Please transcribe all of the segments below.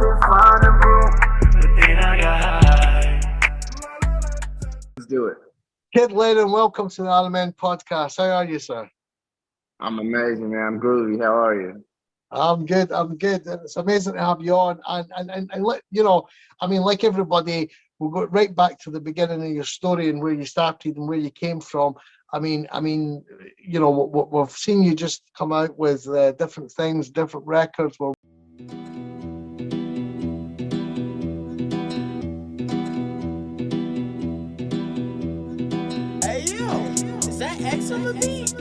Let's do it. Kid Lennon, welcome to the Afroman podcast. How are you, sir? I'm amazing, man. I'm groovy. How are you? I'm good. I'm good. It's amazing to have you on. And let you know, I mean, like everybody, we'll go right back to the beginning of your story and where you started and where you came from. I mean, you know, we've seen you just come out with different things, different records. Hey yo, is that X on the beat?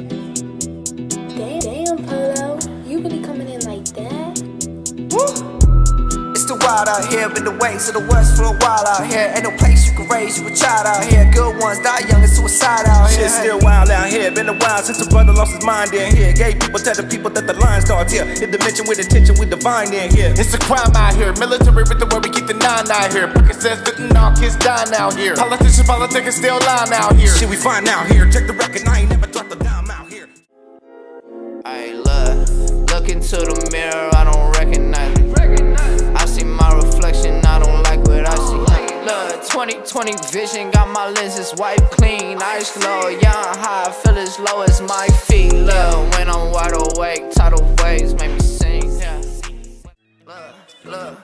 Damn, Polo, you really coming in like that? Woo! It's the wild out here, been the ways of the west for a while out here. Ain't no place you can raise you a child out here. Good ones die young and suicide out here. Shit still wild out here, been a while since a brother lost his mind in here. Gay people tell the people that the line starts here. In dimension with intention, we divine in here. It's a crime out here, military rhythm where we keep the nine out here. Bookings says fitting all kids dying out here. Politicians, politics still lying out here. Shit we find out here, check the record, I ain't never dropped a dime out here. Ay, look into the mirror, I don't recognize it. I see my reflection, I don't like what I see. Look, 20/20 vision, got my lenses wiped clean. Ice low, young high, feel as low as my feet. Look, when I'm wide awake, tidal waves make me sing. Yeah. Look,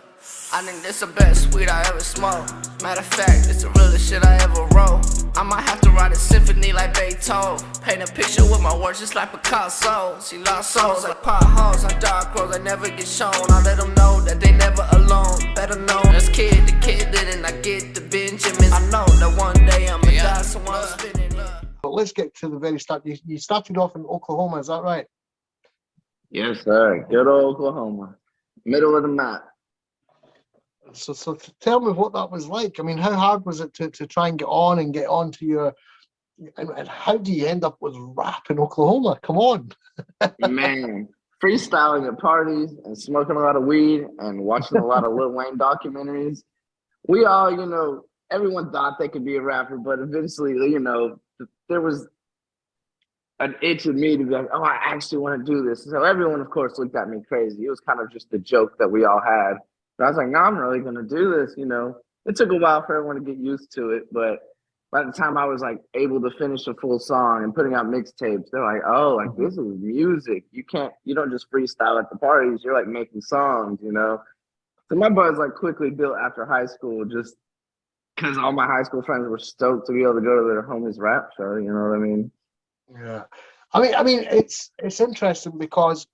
I think this the best weed I ever smoked. Matter of fact, it's the realest shit I ever wrote. I might have to write a symphony like Beethoven. Paint a picture with my words just like Picasso. See lost souls like potholes on dark roads that never get shown. I let them know that they never alone. Better known as kid, the kid didn't I get the Benjamins. I know that one day I'ma die, so I'm spinning. But let's get to the very start. You started off in Oklahoma, is that right? Yes, sir. Good old Oklahoma. Middle of the map. So tell me what that was like. I mean, how hard was it to try and get on and get onto your, and how do you end up with rap in Oklahoma? Come on. Man, freestyling at parties and smoking a lot of weed and watching a lot of Lil Wayne documentaries. We all, everyone thought they could be a rapper, but eventually, there was an itch in me to be like, oh, I actually want to do this. So everyone, of course, looked at me crazy. It was kind of just a joke that we all had. But I was like, no, I'm really going to do this, It took a while for everyone to get used to it, but by the time I was like able to finish a full song and putting out mixtapes, they're like, oh, like this is music. You don't just freestyle at the parties. You're like making songs, So my buzz like quickly built after high school just because all my high school friends were stoked to be able to go to their homie's rap show. You know what I mean? Yeah. I mean, it's interesting because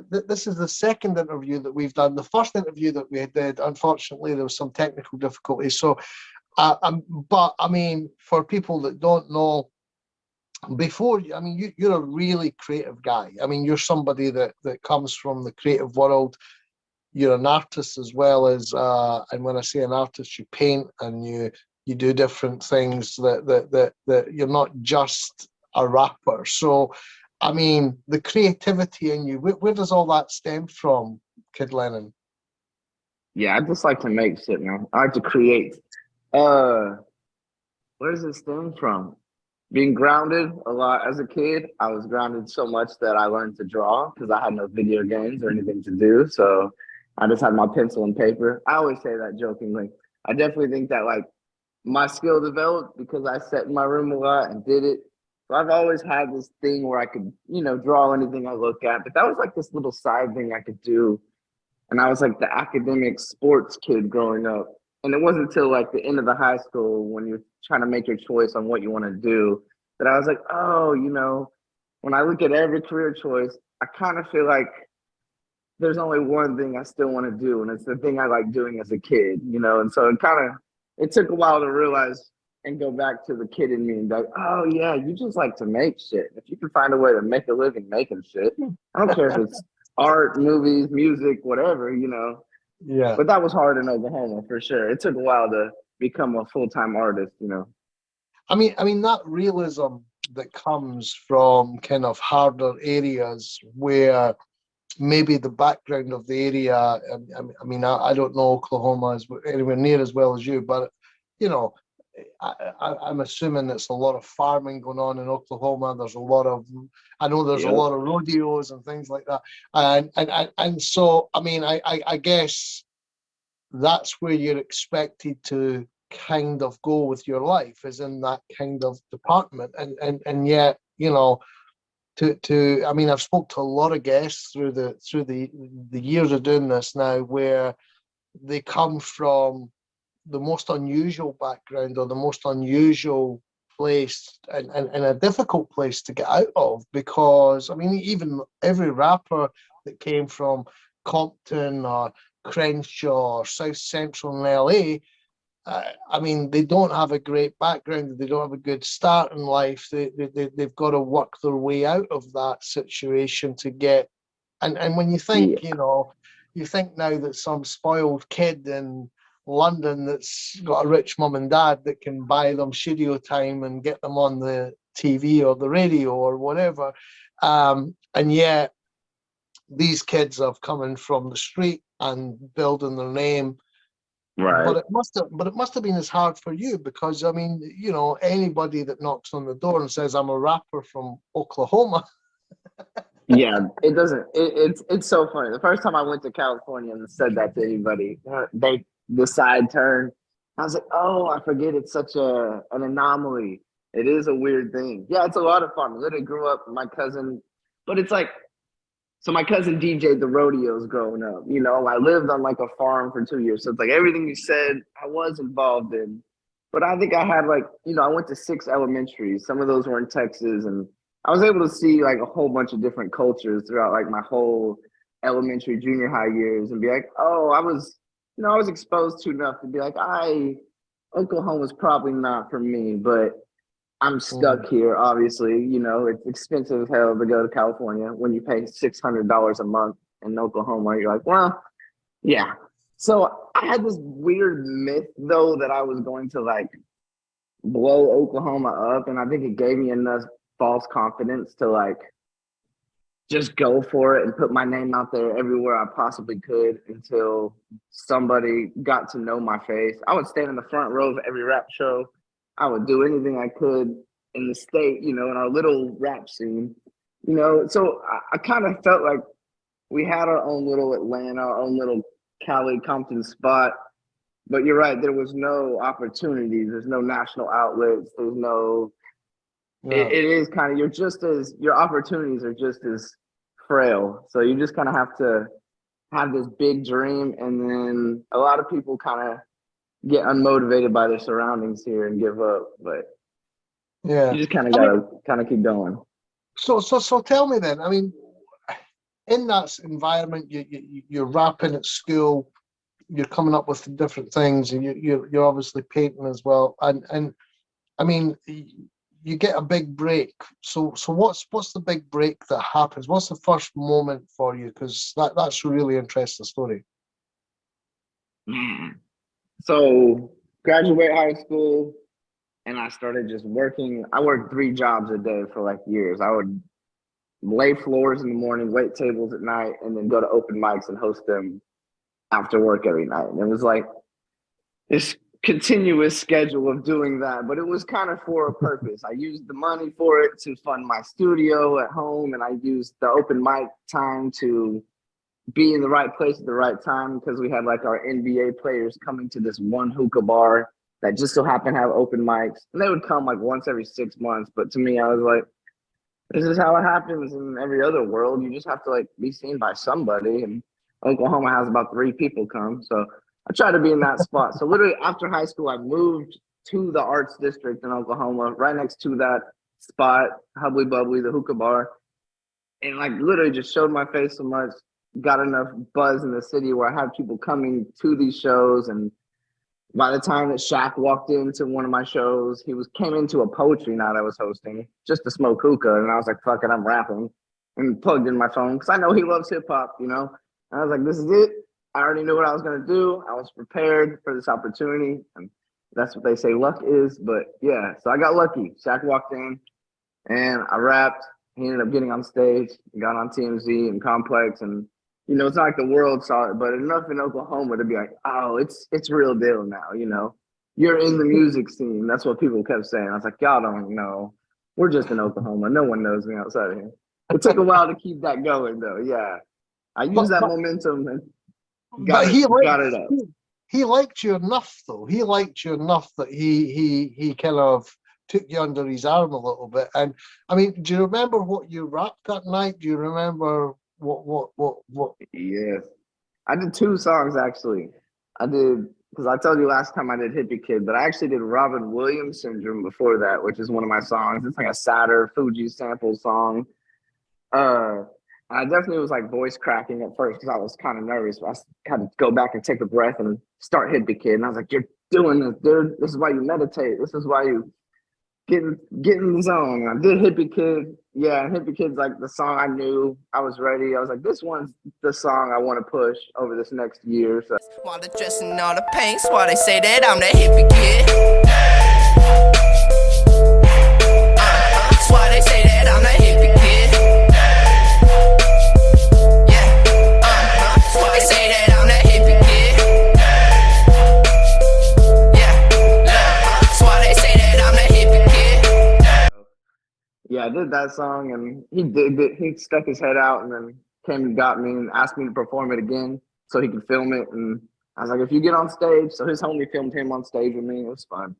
this is the second interview that we've done. The first interview that we did, unfortunately, there was some technical difficulties. So, but I mean, for people that don't know, you're a really creative guy. I mean, you're somebody that comes from the creative world. You're an artist as well as, and when I say an artist, you paint and you do different things that you're not just a rapper. So, I mean, the creativity in you, where does all that stem from, Kid Lennon? Yeah, I just like to make shit, man. I like to create. Where does it stem from? Being grounded a lot as a kid. I was grounded so much that I learned to draw because I had no video games or anything to do. So I just had my pencil and paper. I always say that jokingly. I definitely think that like my skill developed because I sat in my room a lot and did it. So I've always had this thing where I could, draw anything I look at, but that was like this little side thing I could do. And I was like the academic sports kid growing up. And it wasn't until like the end of the high school when you're trying to make your choice on what you want to do that I was like, oh, when I look at every career choice, I kind of feel like there's only one thing I still want to do. And it's the thing I like doing as a kid, And so it took a while to realize and go back to the kid in me and be like, oh yeah, you just like to make shit. If you can find a way to make a living making shit, I don't care if it's art, movies, music, whatever, Yeah. But that was hard in Oklahoma for sure. It took a while to become a full-time artist, I mean that realism that comes from kind of harder areas where maybe the background of the area, I don't know Oklahoma anywhere near as well as you, but I'm assuming it's a lot of farming going on in Oklahoma. There's a lot of, I know there's a lot of rodeos and things like that. And so, I mean, I guess that's where you're expected to kind of go with your life, is in that kind of department. And yet, you know, I mean, I've spoke to a lot of guests through the years of doing this now, where they come from the most unusual background or the most unusual place, and a difficult place to get out of, because I mean, even every rapper that came from Compton or Crenshaw or South Central in LA, I mean, they don't have a great background. They don't have a good start in life. They've got to work their way out of that situation to get. And when you think, you know, you think now that some spoiled kid in London that's got a rich mum and dad that can buy them studio time and get them on the TV or the radio or whatever, and yet these kids are coming from the street and building their name. Right. But it must have been as hard for you, because I mean, you know, anybody that knocks on the door and says, I'm a rapper from Oklahoma. Yeah, it doesn't. It's so funny. The first time I went to California and said that to anybody, the side turn, I was like, oh, I forget it's such an anomaly. It is a weird thing. Yeah, it's a lot of fun. I literally grew up with my cousin, but it's like, so my cousin DJ'd the rodeos growing up. You know, I lived on like a farm for 2 years. So it's like everything you said, I was involved in. But I think I had like, you know, I went to 6 elementaries. Some of those were in Texas, and I was able to see like a whole bunch of different cultures throughout like my whole elementary, junior high years, and be like, oh, I was exposed to enough to be like, Oklahoma's probably not for me, but I'm stuck here. Obviously, you know, it's expensive as hell to go to California when you pay $600 a month in Oklahoma. You're like, well, yeah. So I had this weird myth though that I was going to like blow Oklahoma up, and I think it gave me enough false confidence to like just go for it and put my name out there everywhere I possibly could until somebody got to know my face. I would stand in the front row of every rap show. I would do anything I could in the state, you know, in our little rap scene, you know. So I kind of felt like we had our own little Atlanta, our own little Cali Compton spot. But you're right, there was no opportunities. There's no national outlets. There's no, it is kind of, your opportunities are just as frail. So you just kind of have to have this big dream. And then a lot of people kind of get unmotivated by their surroundings here and give up. But yeah, you just kind of gotta keep going. So tell me then. I mean, in that environment, you're rapping at school, you're coming up with different things, and you're obviously painting as well. And I mean, you get a big break. So what's the big break that happens? What's the first moment for you? Because that's a really interesting story. Man. So graduate high school, and I started just working. I worked 3 jobs a day for like years. I would lay floors in the morning, wait tables at night, and then go to open mics and host them after work every night. And it was like this continuous schedule of doing that, but it was kind of for a purpose. I used the money for it to fund my studio at home, and I used the open mic time to be in the right place at the right time, because we had like our NBA players coming to this one hookah bar that just so happened to have open mics, and they would come like once every 6 months. But to me, I was like, this is how it happens in every other world. You just have to like be seen by somebody, and Oklahoma has about 3 people come. So I try to be in that spot. So literally after high school, I moved to the arts district in Oklahoma, right next to that spot, Hubbly Bubbly, the hookah bar, and like literally just showed my face so much, got enough buzz in the city where I had people coming to these shows. And by the time that Shaq walked into one of my shows, he came into a poetry night I was hosting just to smoke hookah. And I was like, fuck it, I'm rapping, and plugged in my phone because I know he loves hip hop, you know? And I was like, this is it. I already knew what I was going to do. I was prepared for this opportunity. And that's what they say luck is. But yeah, so I got lucky. Shaq walked in and I rapped. He ended up getting on stage, got on TMZ and Complex, and you know, it's not like the world saw it, but enough in Oklahoma to be like, oh, it's real deal now, you know. You're in the music scene. That's what people kept saying. I was like, y'all don't know. We're just in Oklahoma. No one knows me outside of here. It took a while to keep that going, though. Yeah. I used that momentum and got it up. he liked you enough, though. He liked you enough that he kind of took you under his arm a little bit. And I mean, do you remember what you rapped that night? Do you remember what? Yes. I did 2 songs actually. I did, because I told you last time I did Hippie Kid, but I actually did Robin Williams Syndrome before that, which is one of my songs. It's like a sadder Fuji sample song. Uh, I definitely was like voice cracking at first because I was kind of nervous. I had to go back and take a breath and start Hippie Kid. And I was like, "You're doing this, dude. This is why you meditate. This is why you get in the zone." And I did Hippie Kid. Yeah, and Hippie Kid's like the song I knew. I was ready. I was like, this one's the song I want to push over this next year. So While they're dressing all the paints, while they say that I'm the hippie kid. That's why they say that I'm the hippie kid. Yeah, that's why they say that I'm the hippie kid. Yeah, that's why they say that I'm the hippie kid. yeah, I did that song, and he did it. He stuck his head out and then came and got me and asked me to perform it again so he could film it. And I was like, if you get on stage, so his homie filmed him on stage with me. It was fun.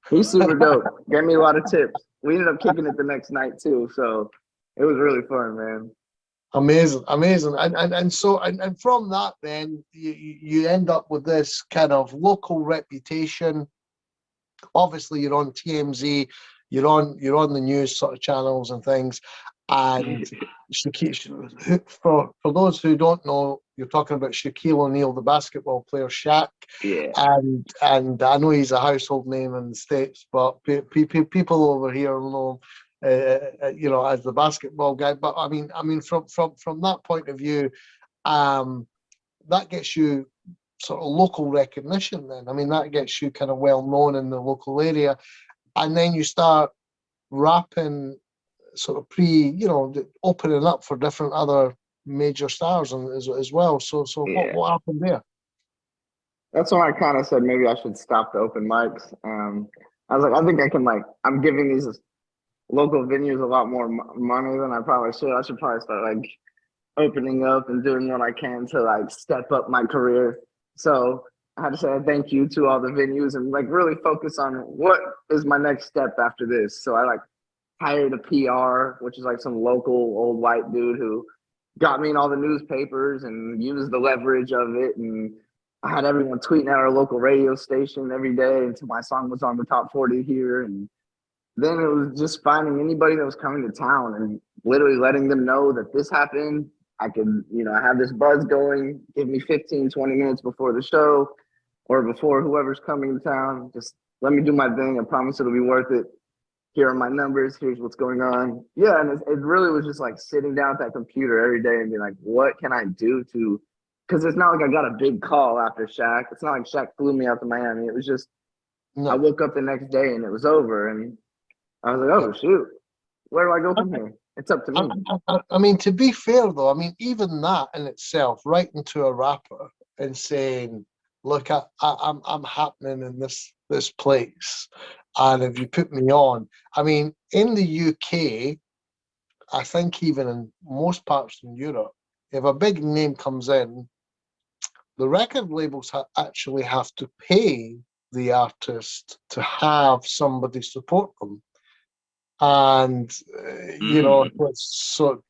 He's super dope. Gave me a lot of tips. We ended up kicking it the next night too, so it was really fun, man. Amazing. And from that, then you end up with this kind of local reputation. Obviously, you're on TMZ, you're on the news sort of channels and things. And for those who don't know, you're talking about Shaquille O'Neal, the basketball player, Shaq. Yeah. And I know he's a household name in the States, but people over here know him, as the basketball guy. But I mean, from that point of view, that gets you sort of local recognition. Then I mean, that gets you kind of well known in the local area, and then you start rapping sort of opening up for different other major stars and as well. So Yeah. what happened there? That's when I kind of said maybe I should stop the open mics. I was like, I think I can I'm giving these local venues a lot more money than I probably should. I should probably start opening up and doing what I can to step up my career. So I had to say thank you to all the venues and really focus on what is my next step after this. So I hired a PR, which is some local old white dude who got me in all the newspapers and used the leverage of it. And I had everyone tweeting at our local radio station every day until my song was on the top 40 here. And then it was just finding anybody that was coming to town and literally letting them know that this happened. I could, I have this buzz going, give me 15, 20 minutes before the show or before whoever's coming to town. Just let me do my thing. I promise it'll be worth it. Here are my numbers. Here's what's going on. Yeah, and it really was just sitting down at that computer every day and being like, what can I do to, because it's not like I got a big call after Shaq. It's not like Shaq flew me out to Miami. It was just, I woke up the next day and it was over. And I was like, oh, shoot, where do I go from here? It's up to me. I mean, to be fair, though, I mean, even that in itself, writing to a rapper and saying, look, I'm happening in this place. And if you put me on, I mean, in the UK, I think even in most parts in Europe, if a big name comes in, the record labels actually have to pay the artist to have somebody support them. And, so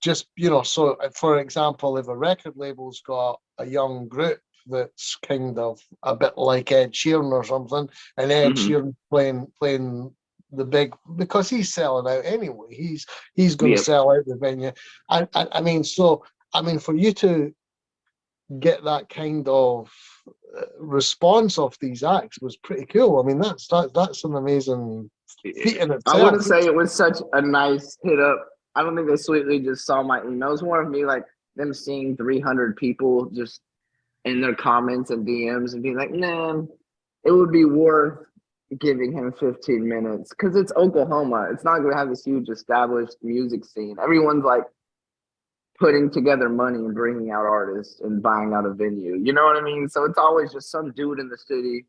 for example, if a record label's got a young group that's kind of a bit like Ed Sheeran or something, and Ed Sheeran playing the big, because he's selling out anyway. He's going to sell out the venue. I mean, for you to get that kind of response off these acts was pretty cool. I mean, that's an amazing feat in itself. I wouldn't say it was such a nice hit up. I don't think they sweetly just saw my emails. More of me them seeing 300 people just in their comments and DMs and being like, man, it would be worth giving him 15 minutes because it's Oklahoma. It's not going to have this huge established music scene. Everyone's putting together money and bringing out artists and buying out a venue. You know what I mean? So it's always just some dude in the city.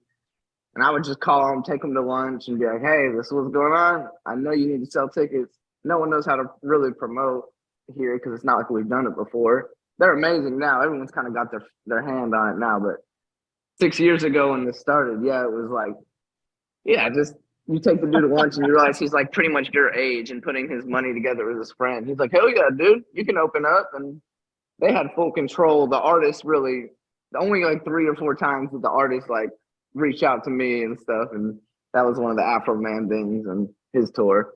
And I would just call him, take him to lunch and be like, hey, this is what's going on. I know you need to sell tickets. No one knows how to really promote here because it's not like we've done it before. They're amazing now. Everyone's kind of got their hand on it now, but 6 years ago when this started, yeah, it was like, yeah, just you take the dude to lunch and you realize he's like pretty much your age and putting his money together with his friend. He's like, hell yeah, dude, you can open up. And they had full control. The artist really, only like 3 or 4 times did the artist like reach out to me and stuff. And that was one of the Afroman things and his tour.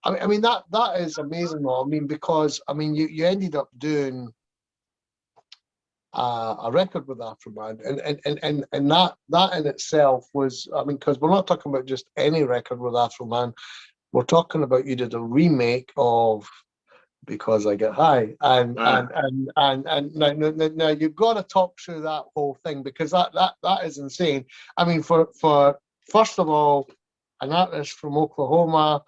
I mean that is amazing, though. I mean, because I mean you ended up doing a record with Afroman, and that in itself was, I mean, because we're not talking about just any record with Afroman, we're talking about you did a remake of Because I Get High, and now you've got to talk through that whole thing, because that is insane. I mean, for first of all, an artist from Oklahoma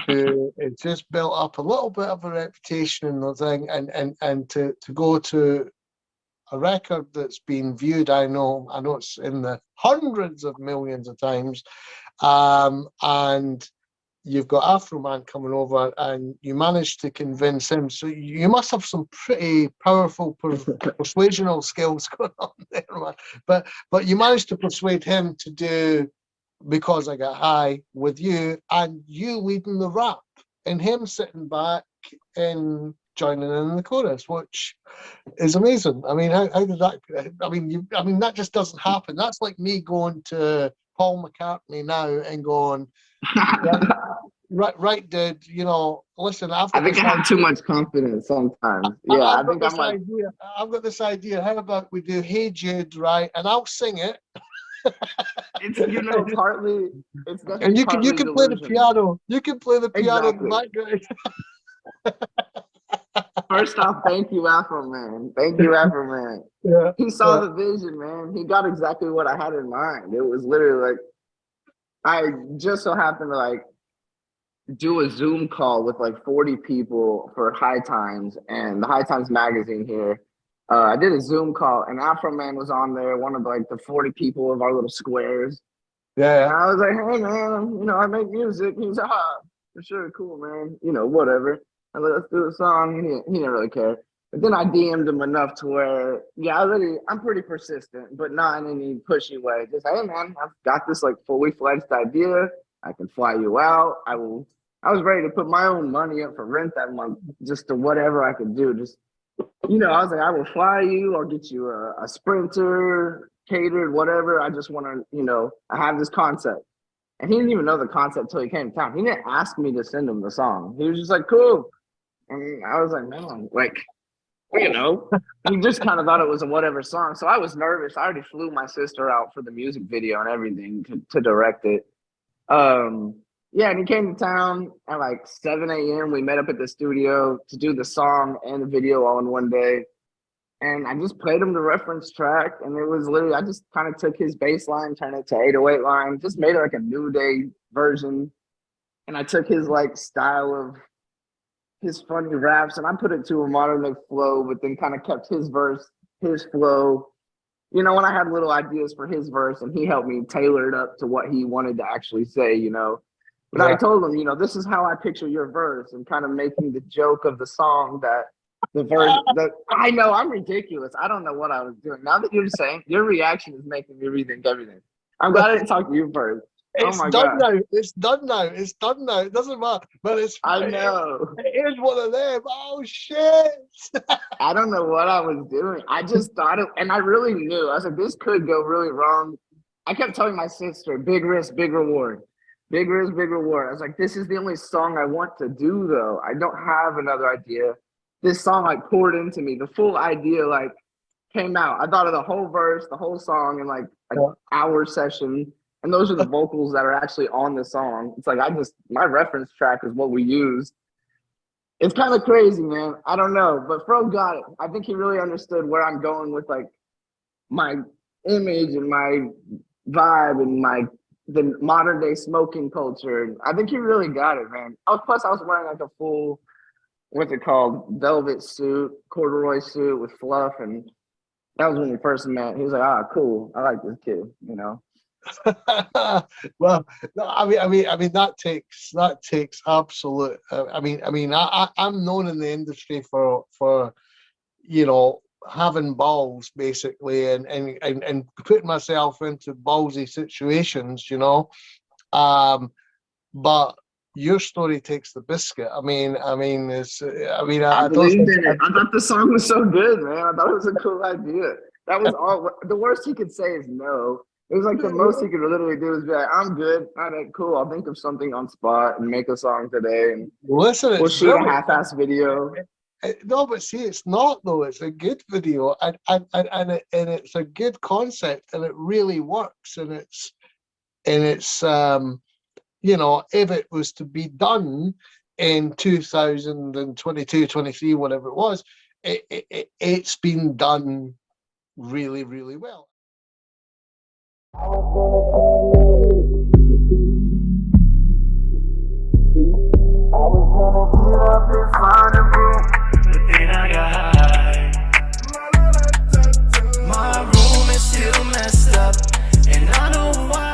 who has just built up a little bit of a reputation in the thing, and to go to a record that's been viewed, I know it's in the hundreds of millions of times, and you've got Afroman coming over, and you managed to convince him. So you must have some pretty powerful persuasional skills going on there, man. But you managed to persuade him to do Because I Get High with you, and you leading the rap, and him sitting back and joining in the chorus, which is amazing. I mean, how did that? I mean, that just doesn't happen. That's like me going to Paul McCartney now and going, right, dude. You know, listen. I think I have too much confidence sometimes. Yeah, I think I'm like, I've got this idea. How about we do Hey Jude, right? And I'll sing it. It's partly it's definitely, and you can play the piano. You can play the piano exactly. in the background. First off, thank you, Afroman. Thank you, Afroman. Yeah, he saw the vision, man. He got exactly what I had in mind. It was literally like, I just so happened to like do a Zoom call with like 40 people for High Times and the High Times magazine here. I did a Zoom call, and Afroman was on there, one of like the 40 people of our little squares. Yeah. And I was like, hey man, I make music. He was like, for sure, cool, man. Whatever. I was like, let's do a song. He didn't really care. But then I DM'd him enough to where, I'm pretty persistent, but not in any pushy way. Just, hey man, I've got this like fully fledged idea. I can fly you out. I was ready to put my own money up for rent that month, just to whatever I could do. Just, I was like, I will fly you. I'll get you a Sprinter, catered, whatever. I just want to, I have this concept. And he didn't even know the concept till he came to town. He didn't ask me to send him the song. He was just like, cool. And I was like, man, like, he just kind of thought it was a whatever song. So I was nervous. I already flew my sister out for the music video and everything to direct it. Yeah, and he came to town at like 7 a.m. We met up at the studio to do the song and the video all in one day. And I just played him the reference track, and it was literally, I just kind of took his bass line, turned it to 808 line, just made it like a new day version. And I took his like style of his funny raps, and I put it to a modern day flow, but then kind of kept his verse, his flow. When I had little ideas for his verse, and he helped me tailor it up to what he wanted to actually say, But I told him, this is how I picture your verse, and kind of making the joke of the song that the verse that I know I'm ridiculous. I don't know what I was doing. Now that you're saying, your reaction is making me rethink everything. I'm glad I didn't talk to you first. It's done now. It's done now. It's done now. It doesn't matter. But I know. It is one of them. Oh shit. I don't know what I was doing. I just thought it, and I really knew. I was like, this could go really wrong. I kept telling my sister, big risk, big reward. Big risk, big reward. I was like, this is the only song I want to do, though. I don't have another idea. This song like poured into me. The full idea like came out. I thought of the whole verse, the whole song in like an hour session. And those are the vocals that are actually on the song. It's like, my reference track is what we use. It's kind of crazy, man. I don't know, but Fro got it. I think he really understood where I'm going with like my image and my vibe and the modern day smoking culture. I think he really got it, man. Plus I was wearing like a full, what's it called, velvet suit, corduroy suit with fluff. And that was when we first met. He was like, cool. I like this kid, Well, no, I mean that takes absolute. I'm known in the industry for having balls basically, and putting myself into ballsy situations, you know. But your story takes the biscuit. I I don't believed think in it. I thought the song was so good, man. I thought it was a cool idea. That was all. The worst he could say is no. It was like the most he could literally do is be like, "I'm good. All right, cool. I'll think of something on spot and make a song today, and listen, we'll it's shoot a brilliant. half-ass video." No, but see, it's not though. It's a good video, and it's a good concept, and it really works. And it's you know, if it was to be done in 2022, 23, whatever it was, it's been done really, really well. My room is still messed up, and I know why.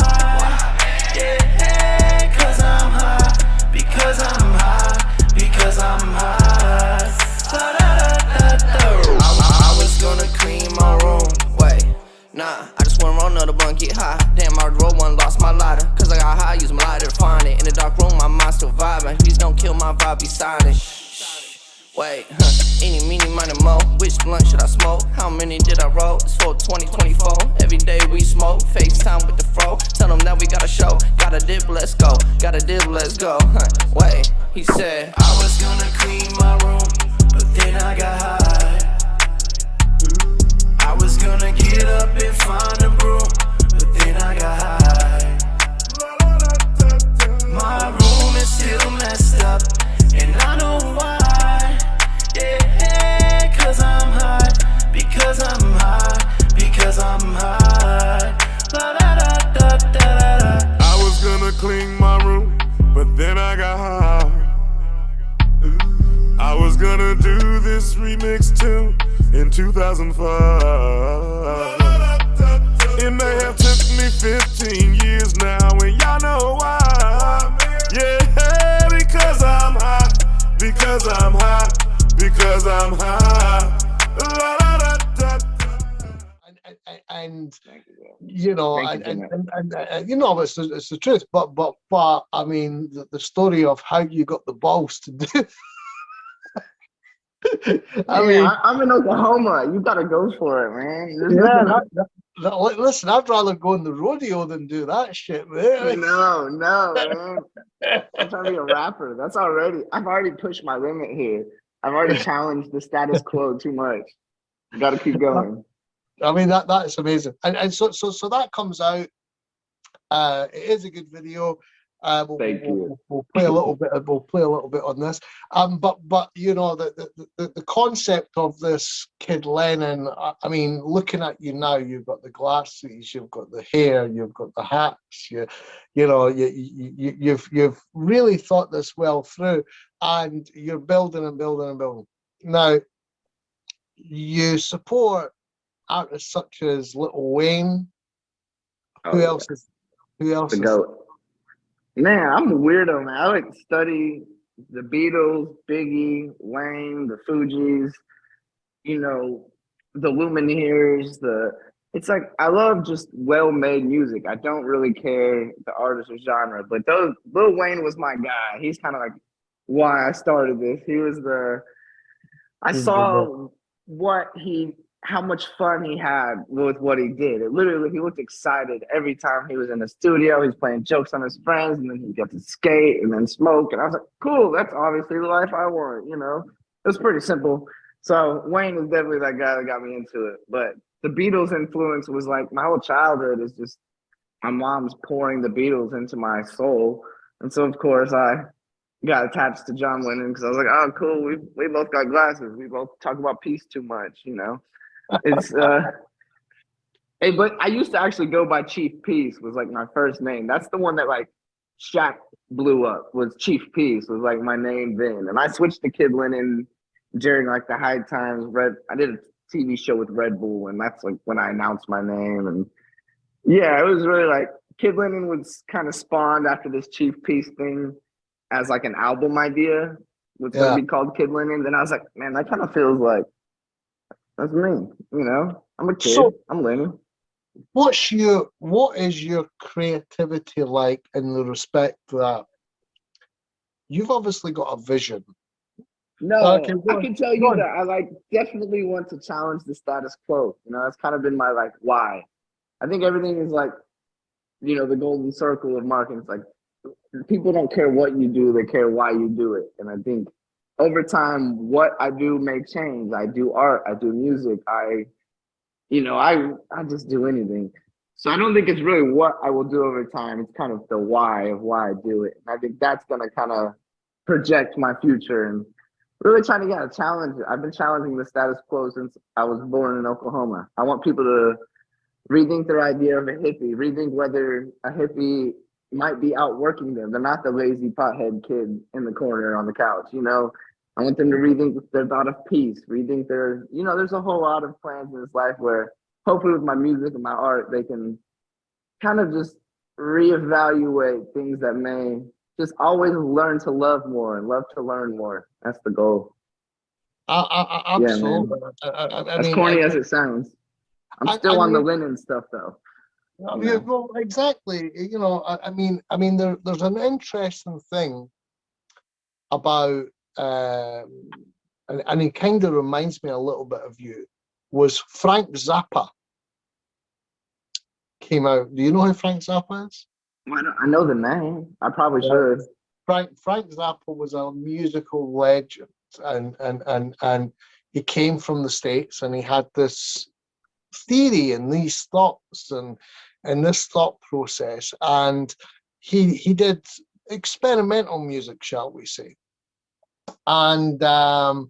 Yeah, cause I'm high, because I'm high, because I'm high. I was gonna clean my room, wait, nah, I just wanna roll another blunt, get high. Damn, I rolled one, lost my lighter, cause I got high, use my lighter to find it. In the dark room, my mind still vibing, please don't kill my vibe, be silent. Wait, eeny, meeny, miny, mo. Which blunt should I smoke? How many did I roll? It's for 2024. Every day we smoke. FaceTime with the fro. Tell them that we got a show. Got a dip, let's go. Got a dip, let's go. Wait, he said I was gonna clean my room, but then I got high. I was gonna get up and find a broom, but then I got high. My room is still messed up, and I know why. Yeah, cause I'm high, because I'm high, because I'm high. La da da da da da. I was gonna clean my room, but then I got high. I was gonna do this remix too in 2005. It may have took me 15 years now, and y'all know why. Yeah, because I'm high, because I'm high. Because I'm high. And you know, Thank you, and you know, it's the truth. But I mean, the story of how you got the balls to do. I'm in Oklahoma. You gotta go for it, man. Listen, I'd rather go in the rodeo than do that shit, man. No, man. I'm trying to be a rapper. I've already pushed my limit here. I've already challenged the status quo too much. You got to keep going. I mean, that's amazing, and so that comes out. It is a good video. Thank you. We'll play a little bit. We'll play a little bit on this. But you know, the concept of this kid Lennon. I mean, looking at you now, you've got the glasses, you've got the hair, you've got the hats. You've really thought this well through, and you're building and building and building. Now, you support artists such as Lil Wayne. Who else is? The GOAT. Man, I'm a weirdo, man. I like study the Beatles, Biggie, Wayne, the Fugees, you know, the Lumineers, it's like I love just well-made music. I don't really care the artist or genre, but Lil Wayne was my guy. He's kind of like why I started this. I saw how much fun he had with what he did. He looked excited every time he was in the studio. He's playing jokes on his friends, and then he got to skate and then smoke. And I was like, cool, that's obviously the life I want, you know? It was pretty simple. So Wayne was definitely that guy that got me into it. But the Beatles influence was like my whole childhood is just my mom's pouring the Beatles into my soul. And so, of course, I got attached to John Lennon because I was like, oh, cool, we both got glasses. We both talk about peace too much, you know? It's hey, but I used to actually go by Chief Peace was like my first name. That's the one that like Shaq blew up was Chief Peace was like my name then. And I switched to Kid Lennon during like the High Times I did a TV show with Red Bull, and that's like when I announced my name. And yeah, it was really like Kid Lennon was kind of spawned after this Chief Peace thing as like an album idea. Was going to be called Kid Lennon. Then I was like, man, that kind of feels like That's me. You know, I'm a kid. So I'm Lennon. what is your creativity like in the respect that you've obviously got a vision? Okay, No, I go on. can tell Go you on. that I like definitely want to challenge the status quo. You know, that's kind of been my like why. I think everything is like, you know, the golden circle of marketing. It's like people don't care what you do, they care why you do it. And I think over time, what I do may change. I do art, I do music, I just do anything. So I don't think it's really what I will do over time. It's kind of the why of why I do it. And I think that's gonna kind of project my future and really trying to get a challenge. I've been challenging the status quo since I was born in Oklahoma. I want people to rethink their idea of a hippie, rethink whether a hippie might be outworking them. They're not the lazy pothead kid in the corner on the couch, you know. I want them to rethink their thought of peace, rethink there's a whole lot of plans in this life where hopefully with my music and my art, they can kind of just reevaluate things that may just always learn to love more and love to learn more. That's the goal. Yeah, man. Absolutely. I As mean, corny as it sounds. I'm I still on the mean, Lennon stuff though. You yeah, know. well, exactly. I mean, there's an interesting thing about, and it kind of reminds me a little bit of you. Was Frank Zappa came out? Do you know who Frank Zappa is? Well, I know the name. I probably Yeah. should. Frank Zappa was a musical legend, and he came from the States, and he had this theory and these thoughts and this thought process, and he did experimental music, shall we say, and and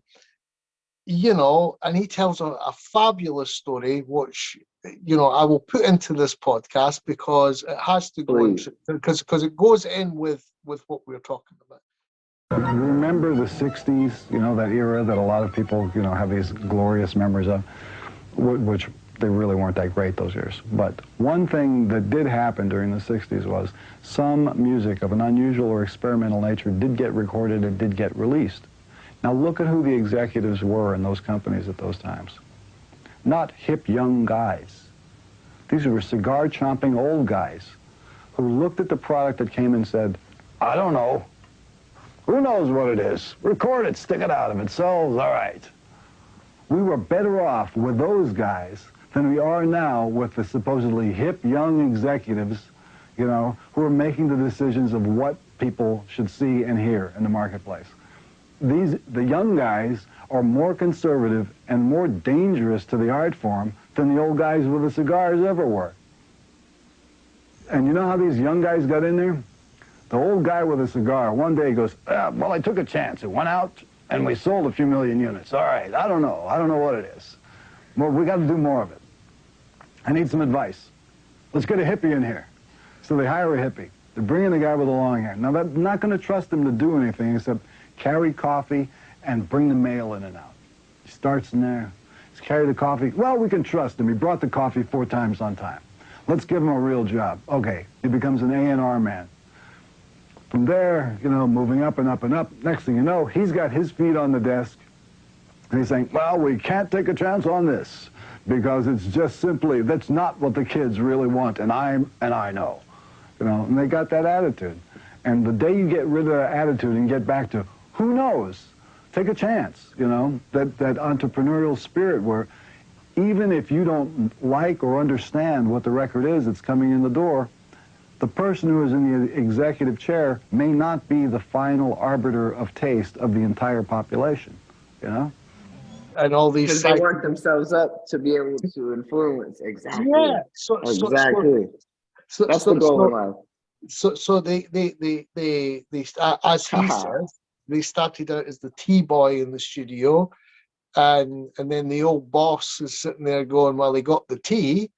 he tells a fabulous story, which I will put into this podcast because it has to go Please. into because it goes in with what we're talking about. Remember the 60s, that era that a lot of people, have these glorious memories of, which they really weren't that great those years. But one thing that did happen during the 60s was some music of an unusual or experimental nature did get recorded and did get released. Now look at who the executives were in those companies at those times. Not hip young guys. These were cigar-chomping old guys who looked at the product that came and said, I don't know. Who knows what it is? Record it, stick it out. If it sells, all right. We were better off with those guys than we are now with the supposedly hip young executives, who are making the decisions of what people should see and hear in the marketplace. The young guys are more conservative and more dangerous to the art form than the old guys with the cigars ever were. And you know how these young guys got in there? The old guy with a cigar, one day goes, well, I took a chance. It went out, and we sold a few million units. All right, I don't know what it is. Well, we got to do more of it. I need some advice. Let's get a hippie in here. So they hire a hippie. They're bringing the guy with the long hair. Now, they're not going to trust him to do anything except carry coffee and bring the mail in and out. He starts in there. He's carried the coffee. Well, we can trust him. He brought the coffee 4 times on time. Let's give him a real job. Okay, he becomes an A&R man. From there, moving up and up and up, next thing you know, he's got his feet on the desk, and he's saying, well, we can't take a chance on this, because it's just simply, that's not what the kids really want, and I know. And they got that attitude. And the day you get rid of that attitude and get back to, who knows, take a chance, that entrepreneurial spirit where even if you don't like or understand what the record is that's coming in the door, the person who is in the executive chair may not be the final arbiter of taste of the entire population, And all these Because they work themselves up to be able to influence. Exactly. Yeah. Exactly. That's the goal in life. So they as he says, they started out as the tea boy in the studio, and then the old boss is sitting there going, well, he got the tea.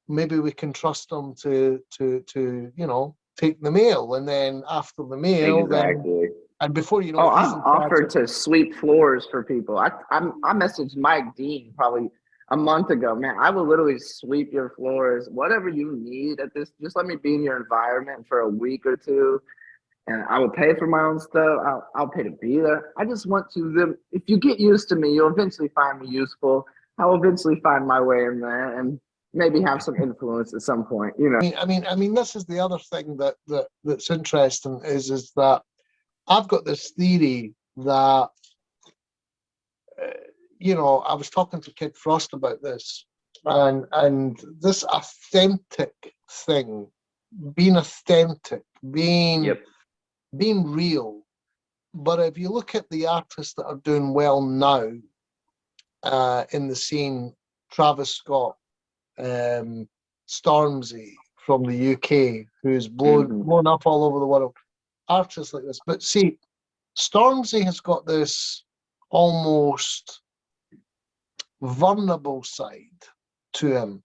Maybe we can trust them to take the mail, and then after the mail, exactly. And before you know, oh, I've offered to sweep floors for people. I messaged Mike Dean probably a month ago. Man, I will literally sweep your floors, whatever you need at this. Just let me be in your environment for a week or two, and I will pay for my own stuff. I'll pay to be there. I just want to them. If you get used to me, you'll eventually find me useful. I'll eventually find my way in there and maybe have some influence at some point, you know. I mean, this is the other thing that's interesting is that I've got this theory that I was talking to Kid Frost about this, and this authentic thing, being authentic, being real. But if you look at the artists that are doing well now in the scene, Travis Scott, Stormzy from the UK, who's blown up all over the world, artists like this. But see, Stormzy has got this almost vulnerable side to him,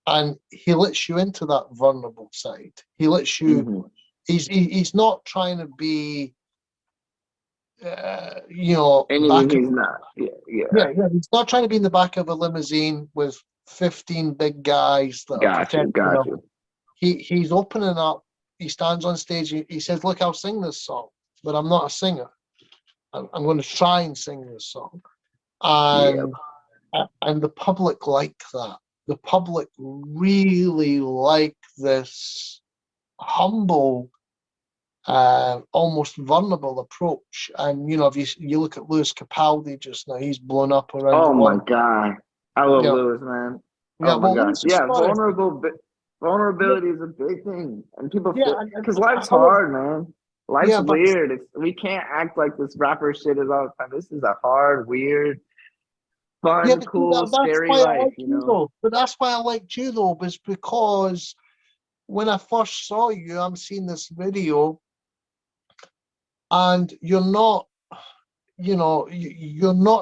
and he lets you into that vulnerable side. He lets you. He's not trying to be, Anything he's not. Yeah. He's not trying to be in the back of a limousine with 15 big guys that are protecting him. He's opening up. He stands on stage. He says, "Look, I'll sing this song, but I'm not a singer. I'm going to try and sing this song." And the public like that. The public really like this humble, almost vulnerable approach. And if you look at Lewis Capaldi just now, he's blown up around the world. Oh my God, I love Lewis, man. Oh my God, vulnerability is a big thing, and people because life's hard, man. Life's weird. We can't act like this rapper shit is all the time. This is a hard, weird, fun, cool, scary life, But that's why I like you, though, is because when I first saw you, I'm seeing this video, and you're not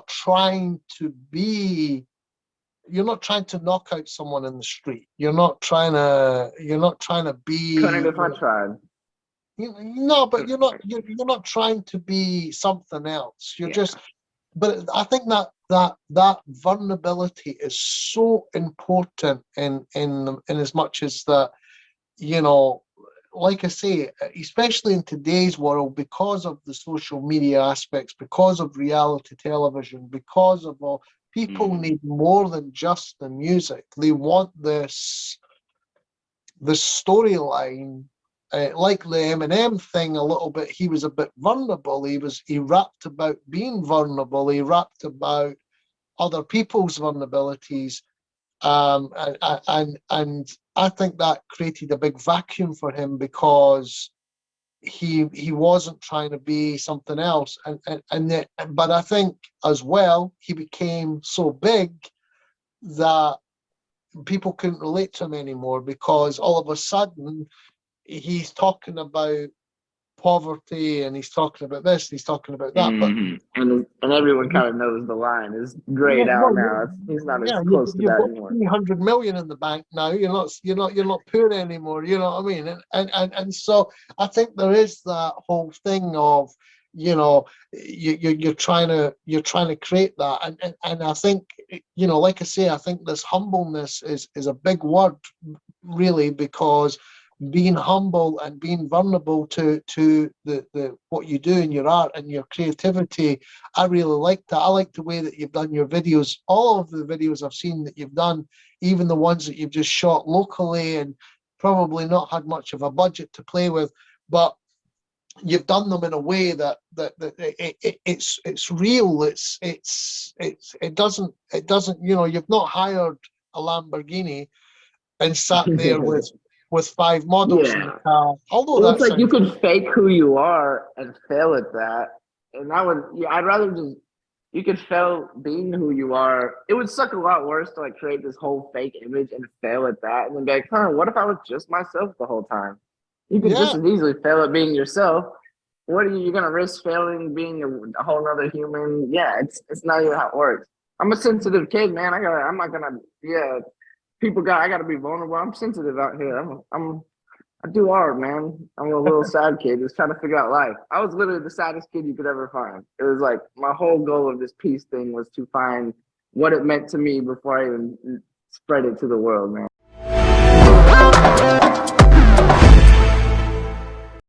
trying to knock out someone in the street. You're not trying to be. Couldn't if I tried. No, but you're not trying to be something else. You're just. But I think that vulnerability is so important in as much as that, like I say, especially in today's world, because of the social media aspects, because of reality television, because of all, people need more than just the music. They want the storyline. Like the Eminem thing a little bit, he was a bit vulnerable. He rapped about being vulnerable. He rapped about other people's vulnerabilities, and I think that created a big vacuum for him because he wasn't trying to be something else. But I think as well he became so big that people couldn't relate to him anymore because all of a sudden he's talking about poverty and he's talking about this, he's talking about that, and everyone kind of knows the line is grayed out now. He's not as close to that anymore. 300 million in the bank now. You're not poor anymore. You know what I mean? And so I think there is that whole thing of you're trying to create that, and I think like I say, I think this humbleness is a big word really, because being humble and being vulnerable to the what you do in your art and your creativity, I really like that. I like the way that you've done your videos. All of the videos I've seen that you've done, even the ones that you've just shot locally and probably not had much of a budget to play with, but you've done them in a way that it's real. It doesn't you've not hired a Lamborghini and sat there with 5 models in the car. Although it's like you could fake who you are and fail at that. And I'd rather just, you could fail being who you are. It would suck a lot worse to like create this whole fake image and fail at that. And then be like, what if I was just myself the whole time? You could just as easily fail at being yourself. What are you going to risk failing being a whole other human? Yeah, it's not even how it works. I'm a sensitive kid, man. I gotta be vulnerable. I'm sensitive out here. I do art, man. I'm a little sad kid just trying to figure out life. I was literally the saddest kid you could ever find. It was like my whole goal of this peace thing was to find what it meant to me before I even spread it to the world, man.